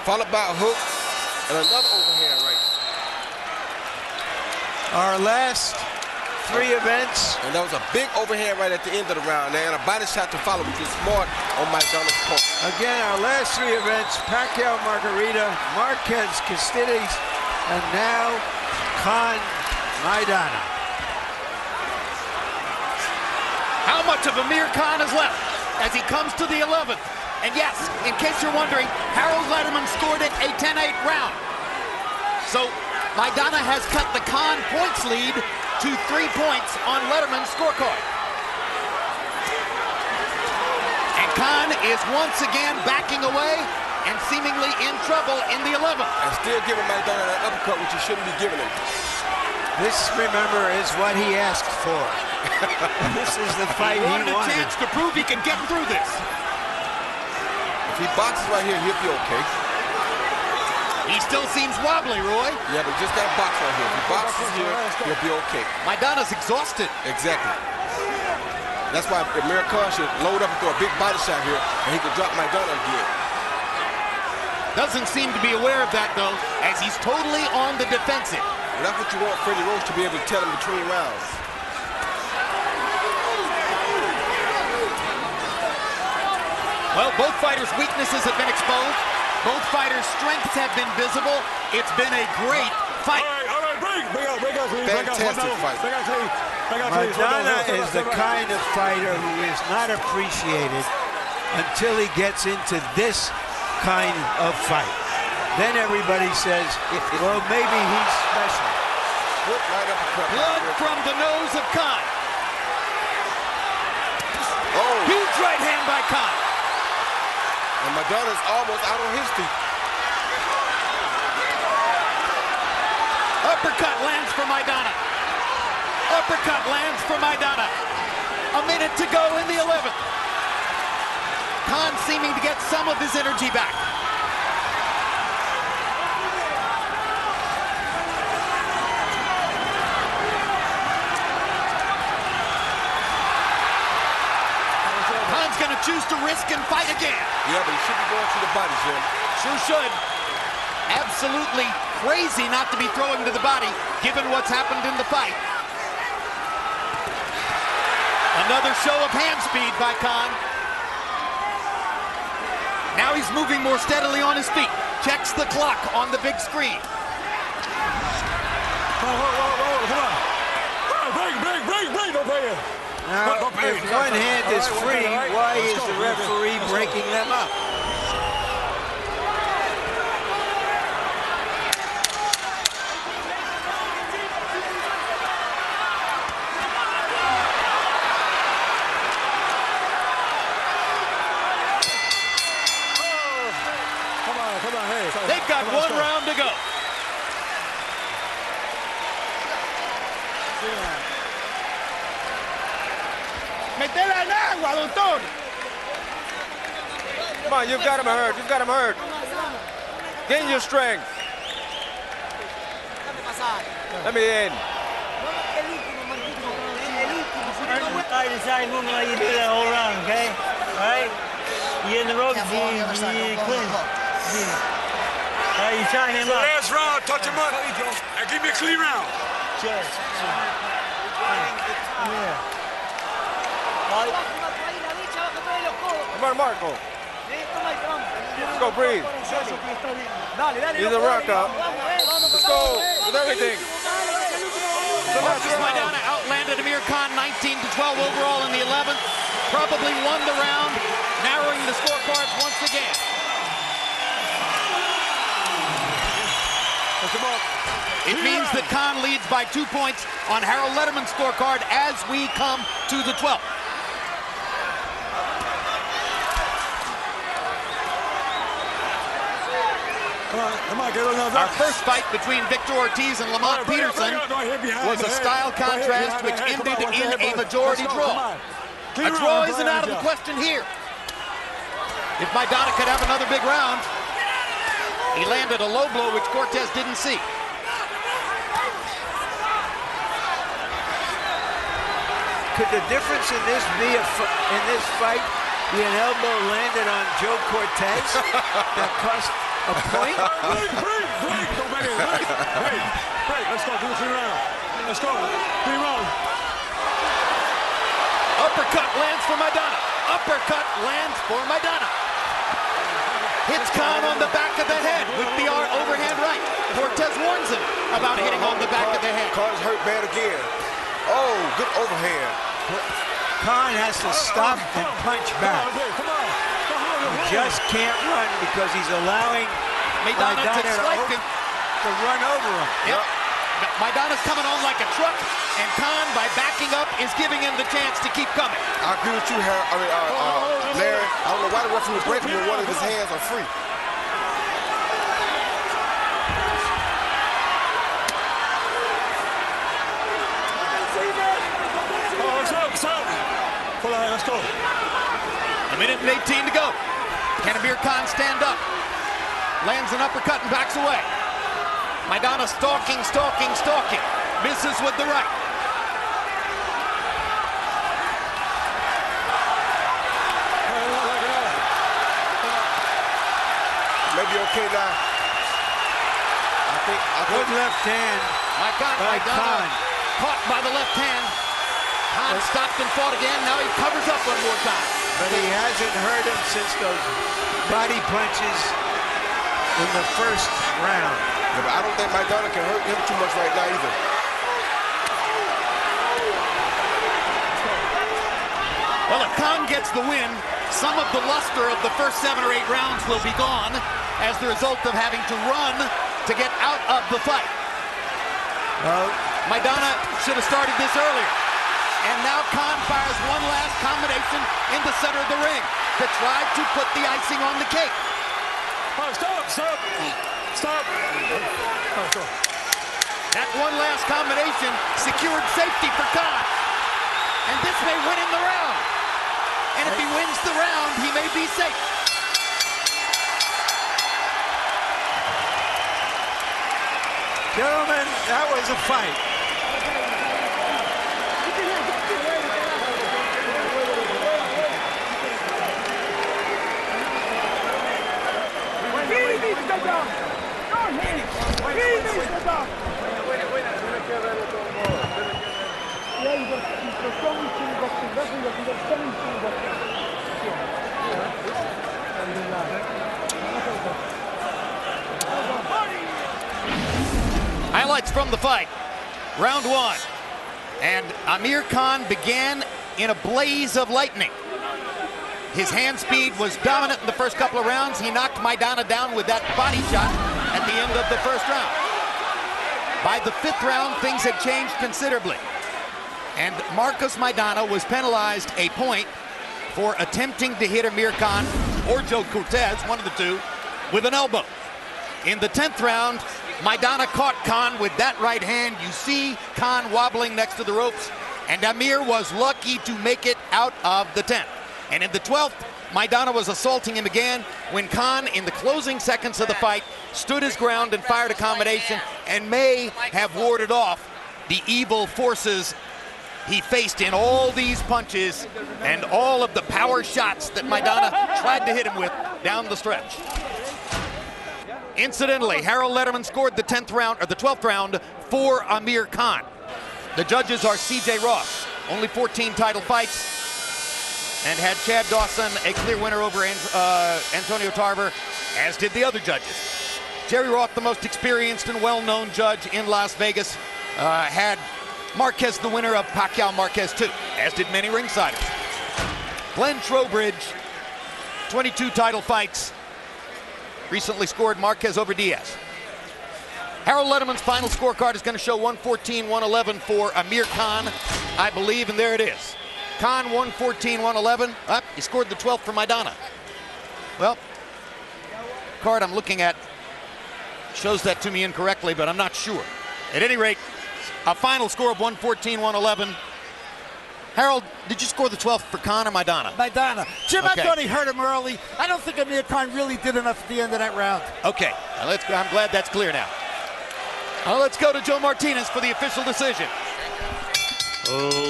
followed by a hook and another overhand right. Our last 3 events. And that was a big overhand right at the end of the round there, and a body shot to follow, which is smart on Maidana's part. Again, our last 3 events, Pacquiao Margarita, Marquez Castides, and now Khan Maidana. How much of Amir Khan is left as he comes to the 11th? And yes, in case you're wondering, Harold Letterman scored it a 10-8 round. So Maidana has cut the Khan points lead to 3 points on Letterman's scorecard. And Khan is once again backing away and seemingly in trouble in the 11th. And still giving Maidana that uppercut, which he shouldn't be giving him. This, remember, is what he asked for. This is the fight he wanted. He wanted a chance to prove he can get through this. If he boxes right here, he'll be okay. He still seems wobbly, Roy. Yeah, but just that box right here. If he boxes here, he'll be okay. Maidana's exhausted. Exactly. That's why Amir Khan should load up and throw a big body shot here, and he could drop Maidana again. Doesn't seem to be aware of that, though, as he's totally on the defensive. Well, that's what you want Freddie Roach to be able to tell him between rounds. Well, both fighters' weaknesses have been exposed. Both fighters' strengths have been visible. It's been a great fight. All right, break out, please. Fantastic fight. Maidana is the kind of fighter who is not appreciated until he gets into this kind of fight. Then everybody says, well, maybe he's special. Blood from the nose of Khan. Oh. Huge right hand by Khan. And Maidana's almost out on his feet. Uppercut lands for Maidana. Uppercut lands for Maidana. A minute to go in the 11th. Khan seeming to get some of his energy back. Khan's gonna choose to risk and fight again. Yeah, but he should be going to the body, Jim. Sure should. Absolutely crazy not to be throwing to the body, given what's happened in the fight. Another show of hand speed by Khan. Now he's moving more steadily on his feet. Checks the clock on the big screen. Come on. Break, don't pay it. Now, if one hand is free, why is the referee breaking them up? Come on, hey. They've got one round to go. Metela en agua, doctor. Come on, you've got him hurt. You've got him hurt. Gain your strength. Let me in. I decide who you do that whole round, okay? All right? You in the ropes, you clinch. Right, you tying him The up. last round, touch him up. And give me a clean round. Chill. Yeah. Come on, Marco. Let's go, breathe. He's a rock up. Let's go with everything. Marcus Maidana outlanded Amir Khan 19-12 overall in the 11th. Probably won the round, narrowing the scorecards once again. It means that Khan leads by 2 points on Harold Letterman's scorecard as we come to the 12th. Our first fight between Victor Ortiz and Lamont Peterson was a style contrast which ended in a majority draw. A draw isn't out of the question here. If Maidana could have another big round, he landed a low blow which Cortez didn't see. Could the difference in this fight be an elbow landed on Joe Cortez that cost a point? Break. Let's go. Do the 3 round. Let's go. 3 rounds. Uppercut lands for Maidana. Uppercut lands for Maidana. Hits Khan on the back of the head with the overhand right. Cortez warns him about hitting on the back of the head. Khan's hurt bad again. Oh, good overhand. Khan has to stop and punch back. He just can't run because he's allowing Maidana to run over him. Yep. Maidana's coming on like a truck, and Khan, by backing up, is giving him the chance to keep coming. I agree with you, Larry. I don't know why the referee was breaking when one of his hands are free. Let's go. A minute and 18 to go. Can Amir Khan stand up? Lands an uppercut and backs away. Maidana stalking. Misses with the right. Maybe okay now. I think Good left hand by Khan. Caught by the left hand. Khan stopped and fought again. Now he covers up one more time. But he hasn't hurt him since those body punches in the first round. Yeah, but I don't think Maidana can hurt him too much right now either. Well, if Khan gets the win, some of the luster of the first 7 or 8 rounds will be gone as the result of having to run to get out of the fight. Well, Maidana should have started this earlier. And now Khan fires one last combination in the center of the ring to try to put the icing on the cake. Stop. That one last combination secured safety for Khan. And this may win him the round. And if he wins the round, he may be safe. gentlemen, that was a fight. Highlights from the fight. Round one. And Amir Khan began in a blaze of lightning. His hand speed was dominant in the first couple of rounds. He knocked Maidana down with that body shot at the end of the first round. By the fifth round, things had changed considerably. And Marcus Maidana was penalized a point for attempting to hit Amir Khan or Joe Cortez, one of the two, with an elbow. In the 10th round, Maidana caught Khan with that right hand. You see Khan wobbling next to the ropes, and Amir was lucky to make it out of the 10th. And in the 12th, Maidana was assaulting him again when Khan, in the closing seconds of the fight, stood his ground and fired a combination and may have warded off the evil forces he faced in all these punches and all of the power shots that Maidana tried to hit him with down the stretch. Incidentally, Harold Letterman scored the 10th round or the 12th round for Amir Khan. The judges are C.J. Ross, only 14 title fights, and had Chad Dawson a clear winner over Antonio Tarver, as did the other judges. Jerry Roth, the most experienced and well-known judge in Las Vegas, had Marquez the winner of Pacquiao Marquez too, as did many ringsiders. Glenn Trowbridge, 22 title fights, recently scored Marquez over Diaz. Harold Letterman's final scorecard is going to show 114-111 for Amir Khan, I believe, and there it is. Khan 114-111. He scored the 12th for Maidana. Well, the card I'm looking at shows that to me incorrectly, but I'm not sure. At any rate, a final score of 114-111. Harold, did you score the 12th for Khan or Maidana? Maidana. Jim, Okay. I thought he hurt him early. I don't think Amir Khan really did enough at the end of that round. Okay, now let's go. I'm glad that's clear now. Let's go to Joe Martinez for the official decision.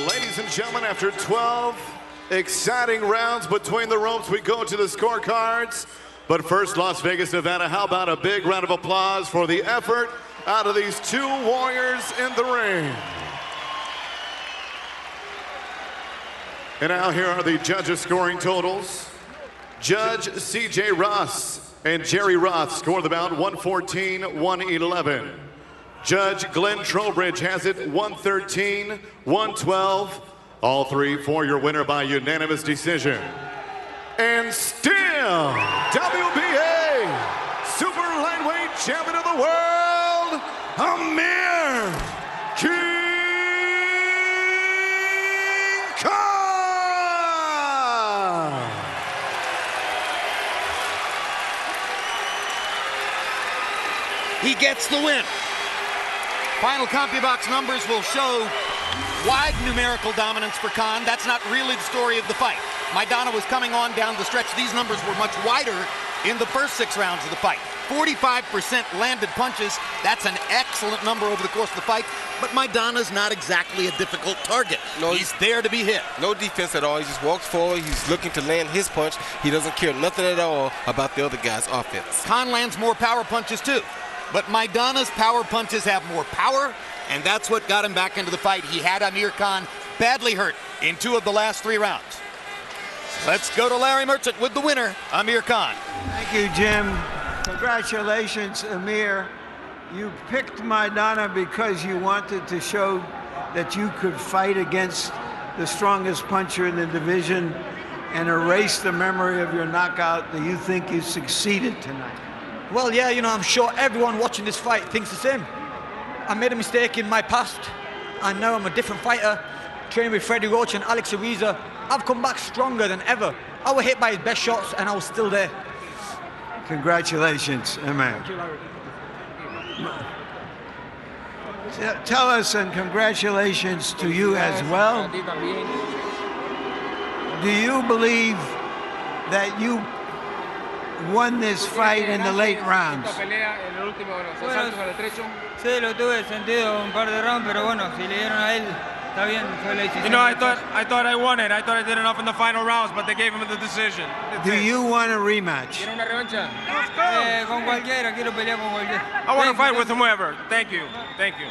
Ladies and gentlemen, after 12 exciting rounds between the ropes, we go to the scorecards. But first, Las Vegas, Nevada, how about a big round of applause for the effort out of these two warriors in the ring. And now here are the judges' scoring totals. Judge C.J. Ross and Jerry Roth score the bout 114-111. Judge Glenn Trowbridge has it 113-112. All three for your winner by unanimous decision. And still, WBA Super Lightweight Champion of the World, Amir Khan. He gets the win. Final CompuBox numbers will show wide numerical dominance for Khan. That's not really the story of the fight. Maidana was coming on down the stretch. These numbers were much wider in the first 6 rounds of the fight. 45% landed punches. That's an excellent number over the course of the fight. But Maidana's not exactly a difficult target. No, he's there to be hit. No defense at all. He just walks forward. He's looking to land his punch. He doesn't care nothing at all about the other guy's offense. Khan lands more power punches too. But Maidana's power punches have more power, and that's what got him back into the fight. He had Amir Khan badly hurt in 2 of the last 3 rounds. Let's go to Larry Merchant with the winner, Amir Khan. Thank you, Jim. Congratulations, Amir. You picked Maidana because you wanted to show that you could fight against the strongest puncher in the division and erase the memory of your knockout. Do you think you succeeded tonight? Well, yeah, you know, I'm sure everyone watching this fight thinks the same. I made a mistake in my past, and now I'm a different fighter. Training with Freddie Roach and Alex Ariza, I've come back stronger than ever. I was hit by his best shots, and I was still there. Congratulations, Amir. Tell us, and congratulations to you as well. Do you believe that you won this fight in the late rounds? Sí, lo tuve sentido un par de rounds, pero bueno, si le dieron a él, está bien, fue la decisión. You know, I thought I won it. I thought I did enough in the final rounds, but they gave him the decision. Do you want a rematch? ¿Quiere una revancha? Con cualquiera, quiero pelear con cualquiera. I want to fight with whoever. Thank you. Thank you.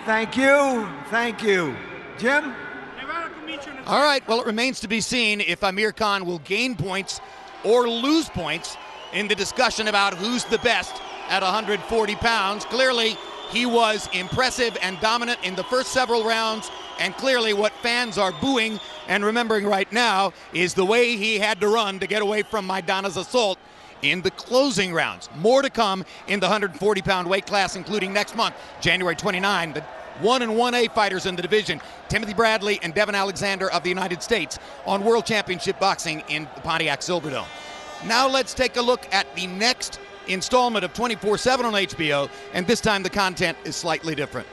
Thank you. Thank you. Jim? All right, well, it remains to be seen if Amir Khan will gain points or lose points in the discussion about who's the best at 140 pounds. Clearly, he was impressive and dominant in the first several rounds, and clearly what fans are booing and remembering right now is the way he had to run to get away from Maidana's assault in the closing rounds. More to come in the 140-pound weight class, including next month, January 29. The 1 and 1A fighters in the division, Timothy Bradley and Devin Alexander of the United States, on World Championship Boxing in the Pontiac Silverdome. Now let's take a look at the next installment of 24/7 on HBO, and this time the content is slightly different.